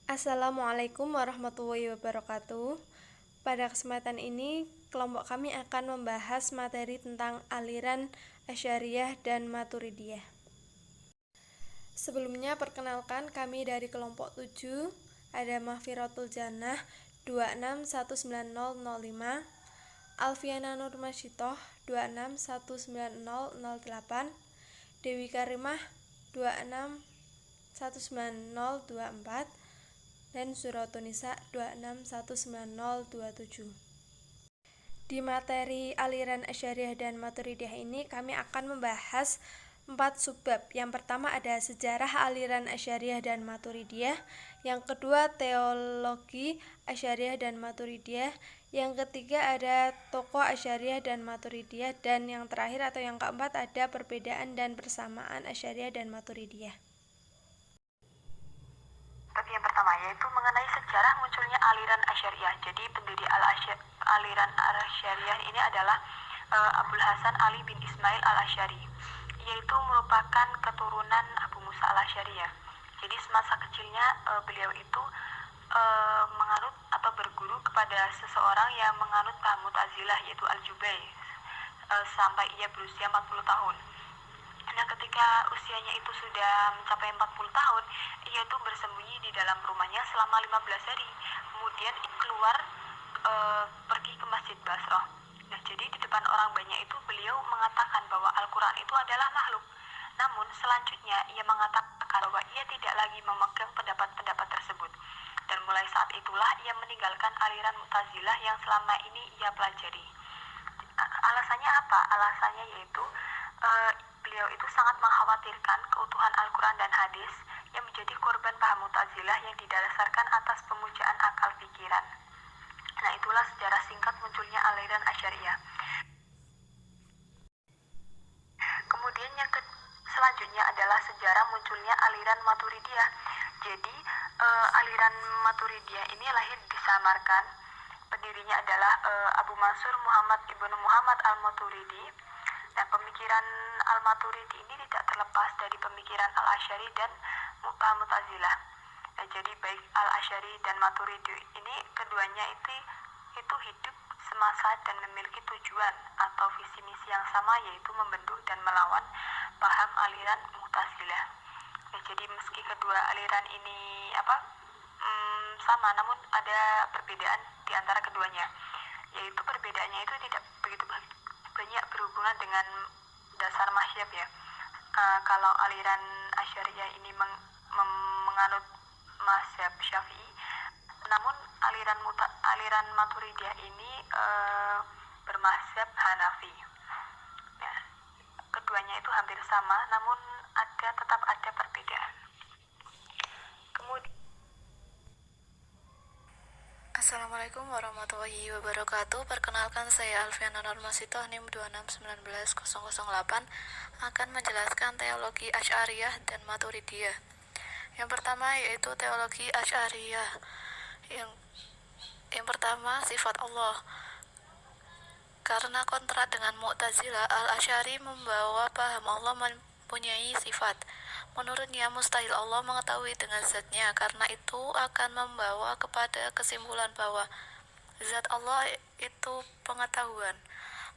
Assalamualaikum warahmatullahi wabarakatuh. Pada kesempatan ini, kelompok kami akan membahas materi tentang aliran Asy'ariyah dan Maturidiyah. Sebelumnya, perkenalkan kami dari kelompok 7, ada Mahfiratul Jannah 261905, Alfiana Nurmasyitoh 261908, Dewi Karimah 261924, dan Suratunisa 261927. Di materi aliran Asy'ariyah dan Maturidiyah ini kami akan membahas 4 subbab. Yang pertama ada sejarah aliran Asy'ariyah dan Maturidiyah, yang kedua teologi Asy'ariyah dan Maturidiyah, yang ketiga ada tokoh Asy'ariyah dan Maturidiyah, dan yang terakhir atau yang keempat ada perbedaan dan persamaan Asy'ariyah dan Maturidiyah. Yang pertama yaitu mengenai sejarah munculnya aliran Asy'ariyah. Jadi pendiri aliran Asy'ariyah ini adalah Abul Hasan Ali bin Ismail al-Asy'ari, yaitu merupakan keturunan Abu Musa al-Asy'ari ya. Jadi semasa kecilnya beliau itu menganut atau berguru kepada seseorang yang menganut paham Mu'tazilah, yaitu Al-Jubai, sampai ia berusia 40 tahun. Nah, ketika usianya itu sudah mencapai 40 tahun, ia itu bersembunyi di dalam rumahnya selama 15 hari. Kemudian keluar pergi ke Masjid Basrah. Nah, jadi di depan orang banyak itu beliau mengatakan bahwa Al-Quran itu adalah makhluk. Namun selanjutnya ia mengatakan bahwa ia tidak lagi memegang pendapat-pendapat tersebut. Dan mulai saat itulah ia meninggalkan aliran Mu'tazilah yang selama ini ia pelajari. Alasannya apa? Alasannya yaitu beliau itu sangat mengkhawatirkan keutuhan Al-Quran dan hadis yang menjadi korban paham Mu'tazilah yang didasarkan atas pemujaan akal pikiran. Nah, itulah sejarah singkat munculnya aliran Asy'ariyah. Kemudian selanjutnya adalah sejarah munculnya aliran Maturidiyah. Jadi aliran Maturidiyah ini lahir di Samarkand. Pendirinya adalah Abu Mansur Muhammad ibnu Muhammad al-Maturidi. Dan pemikiran al-Maturidi ini tidak terlepas dari pemikiran al-Asy'ari dan Mu'tazilah. Nah, jadi baik al-Asy'ari dan Maturidi ini keduanya itu hidup semasa dan memiliki tujuan atau visi misi yang sama, yaitu membendung dan melawan paham aliran Mu'tazilah. Nah, jadi meski kedua aliran ini sama, namun ada perbedaan di antara keduanya, yaitu perbedaannya itu tidak begitu banyak berhubungan dengan dasar mazhab ya. Kalau aliran Asy'ariyah ini menganut mazhab Syafi'i, namun aliran Maturidiyah ini bermazhab Hanafi. Ya, keduanya itu hampir sama, namun tetap ada perbedaan. Kemudian Assalamualaikum warahmatullahi wabarakatuh. Perkenalkan, saya Alfiana Nurmasyitoh NIM 26190008 akan menjelaskan teologi Asy'ariyah dan Maturidiyah. Yang pertama yaitu teologi Asy'ariyah. Yang pertama, sifat Allah. Karena kontra dengan Mu'tazilah, Al-Asy'ari membawa paham Allah mempunyai sifat. Menurutnya mustahil Allah mengetahui dengan zatnya, karena itu akan membawa kepada kesimpulan bahwa zat Allah itu pengetahuan.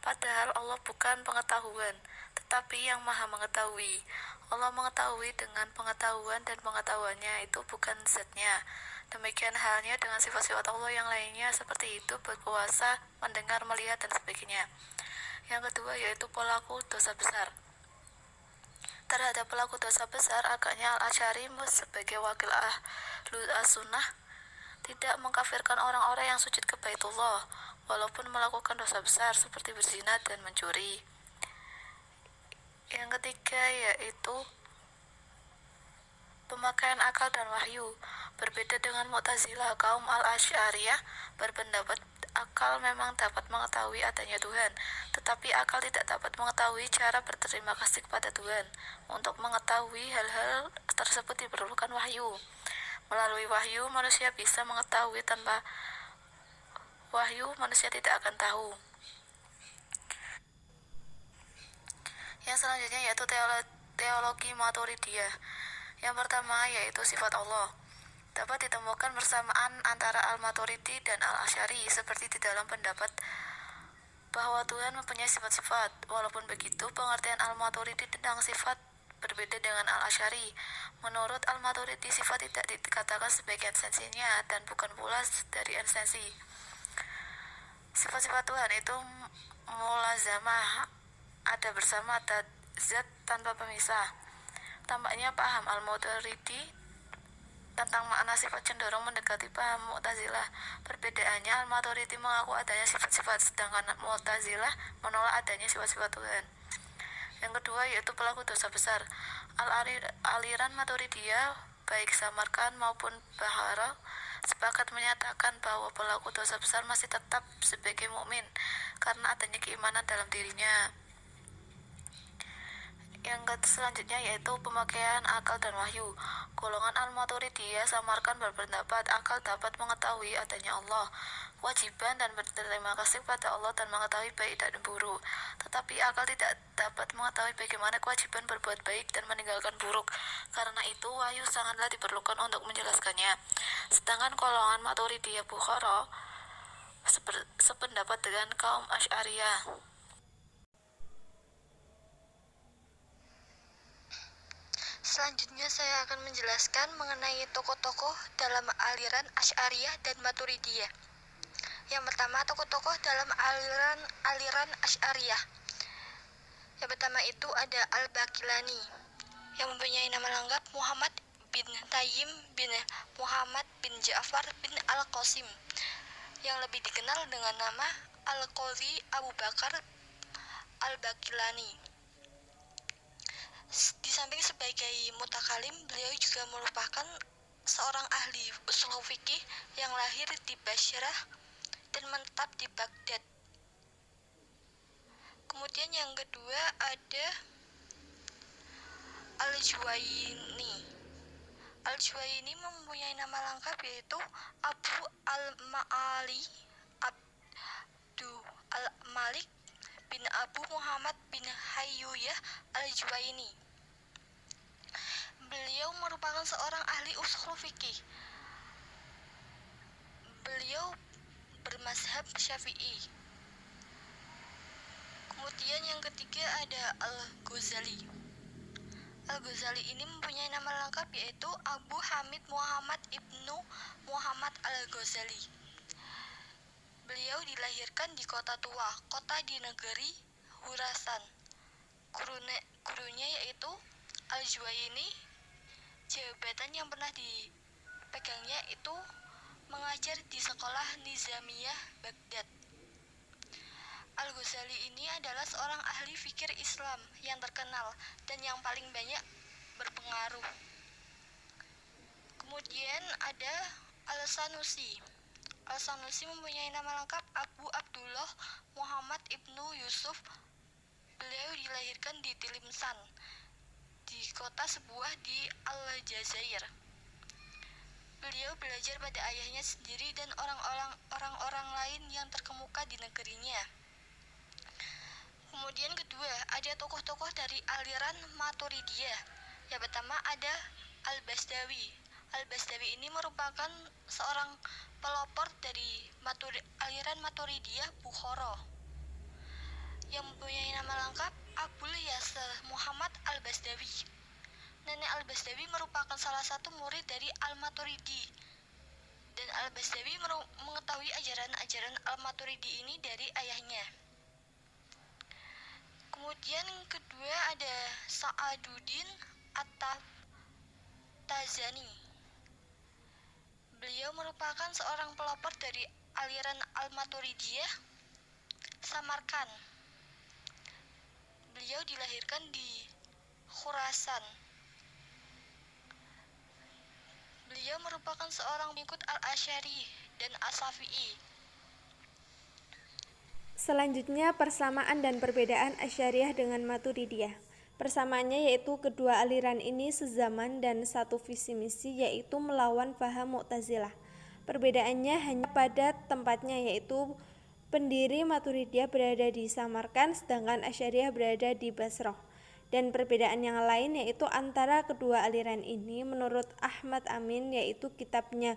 Padahal Allah bukan pengetahuan, tetapi yang maha mengetahui. Allah mengetahui dengan pengetahuan, dan pengetahuannya itu bukan zatnya. Demikian halnya dengan sifat-sifat Allah yang lainnya, seperti itu berkuasa, mendengar, melihat, dan sebagainya. Yang kedua yaitu pelaku dosa besar. Terhadap pelaku dosa besar, agaknya Al-Asy'ari sebagai wakil Ahlus Sunnah tidak mengkafirkan orang-orang yang sujud ke Baitullah walaupun melakukan dosa besar seperti berzina dan mencuri. Yang ketiga yaitu pemakaian akal dan wahyu. Berbeda dengan Mu'tazilah, kaum Al-Asy'ariyah berpendapat akal memang dapat mengetahui adanya Tuhan, tetapi akal tidak dapat mengetahui cara berterima kasih kepada Tuhan. Untuk mengetahui hal-hal tersebut diperlukan wahyu. Melalui wahyu manusia bisa mengetahui, tanpa wahyu manusia tidak akan tahu. Yang selanjutnya yaitu teologi Maturidiyah. Yang pertama yaitu sifat Allah. Dapat ditemukan persamaan antara Al-Maturidi dan Al-Asy'ari seperti di dalam pendapat bahwa Tuhan mempunyai sifat-sifat. Walaupun begitu, pengertian Al-Maturidi tentang sifat berbeda dengan Al-Asy'ari. Menurut Al-Maturidi, sifat tidak dikatakan sebagai esensinya dan bukan pula dari esensi. Sifat-sifat Tuhan itu mulazamah, ada bersama zat tanpa pemisah. Tampaknya paham Al-Maturidi tentang makna sifat cenderung mendekati paham Mu'tazilah. Perbedaannya, Al-Maturidi mengaku adanya sifat-sifat, sedangkan Mu'tazilah menolak adanya sifat-sifat Tuhan. Yang kedua yaitu pelaku dosa besar. Aliran Maturidiyah, baik Samarkand maupun Bahara, sepakat menyatakan bahwa pelaku dosa besar masih tetap sebagai mukmin karena adanya keimanan dalam dirinya. Yang selanjutnya yaitu pemakaian akal dan wahyu. Golongan Al-Maturidiyah Samarkand berpendapat akal dapat mengetahui adanya Allah, kewajiban dan berterima kasih pada Allah dan mengetahui baik dan buruk. Tetapi akal tidak dapat mengetahui bagaimana kewajiban berbuat baik dan meninggalkan buruk. Karena itu wahyu sangatlah diperlukan untuk menjelaskannya. Sedangkan golongan Maturidiyah Bukhara sependapat dengan kaum Asy'ariyah. Selanjutnya saya akan menjelaskan mengenai tokoh-tokoh dalam aliran Asy'ariyah dan Maturidiyah. Yang pertama, tokoh-tokoh dalam aliran Asy'ariyah. Yang pertama itu ada Al-Baqillani, yang mempunyai nama lengkap Muhammad bin Tayyim bin Muhammad bin Ja'far bin Al-Qasim, yang lebih dikenal dengan nama Al-Qadhi Abu Bakar Al-Baqillani. Di samping sebagai mutakalim, beliau juga merupakan seorang ahli ushul fikih yang lahir di Bashrah dan menetap di Baghdad. Kemudian yang kedua ada Al-Juwayni. Al-Juwayni mempunyai nama lengkap yaitu Abu Al-Ma'ali Abdu Al-Malik bin Abu Muhammad bin Hayyuyah Al-Juwayni. Beliau merupakan seorang ahli ushul fikih. Beliau bermazhab Syafi'i. Kemudian yang ketiga ada Al-Ghazali. Al-Ghazali ini mempunyai nama lengkap yaitu Abu Hamid Muhammad ibnu Muhammad Al-Ghazali. Beliau dilahirkan di kota tua, kota di negeri Khurasan. Gurunya yaitu Al-Juwayni. Jabatan yang pernah dipegangnya itu mengajar di sekolah Nizamiyah Baghdad. Al-Ghazali ini adalah seorang ahli fikir Islam yang terkenal dan yang paling banyak berpengaruh. Kemudian ada Al-Sanusi. Al-Sanusi mempunyai nama lengkap Abu Abdullah Muhammad ibnu Yusuf. Beliau dilahirkan di Tilimsan, di kota sebuah di Aljazair. Beliau belajar pada ayahnya sendiri dan orang-orang lain yang terkemuka di negerinya. Kemudian kedua, ada tokoh-tokoh dari aliran Maturidiyah. Yang pertama ada Al-Bastawi. Al-Bastawi ini merupakan seorang pelopor dari aliran Maturidiyah Bukhara, yang mempunyai nama lengkap Abul Yasir Muhammad Al-Bastawi. Nenek Al-Bastawi merupakan salah satu murid dari Al-Maturidi, dan Al-Bastawi mengetahui ajaran-ajaran Al-Maturidi ini dari ayahnya. Kemudian kedua ada Sa'aduddin At-Tazani. Beliau merupakan seorang pelopor dari aliran Al-Maturidiyah Samarkand. Beliau dilahirkan di Khurasan. Beliau merupakan seorang pengikut Al-Asy'ari dan As-Syafi'i. Selanjutnya, persamaan dan perbedaan Asy'ariyah dengan Maturidiyah. Persamaannya yaitu kedua aliran ini sezaman dan satu visi misi, yaitu melawan paham Mu'tazilah. Perbedaannya hanya pada tempatnya, yaitu pendiri Maturidiyah berada di Samarkand sedangkan Asy'ariyah berada di Basrah. Dan perbedaan yang lain yaitu antara kedua aliran ini menurut Ahmad Amin yaitu kitabnya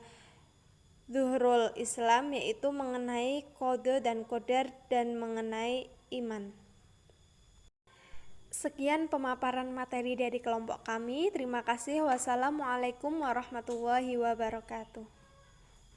Zuhrul Islam yaitu mengenai qada dan qadar dan mengenai iman. Sekian pemaparan materi dari kelompok kami. Terima kasih. Wassalamualaikum warahmatullahi wabarakatuh.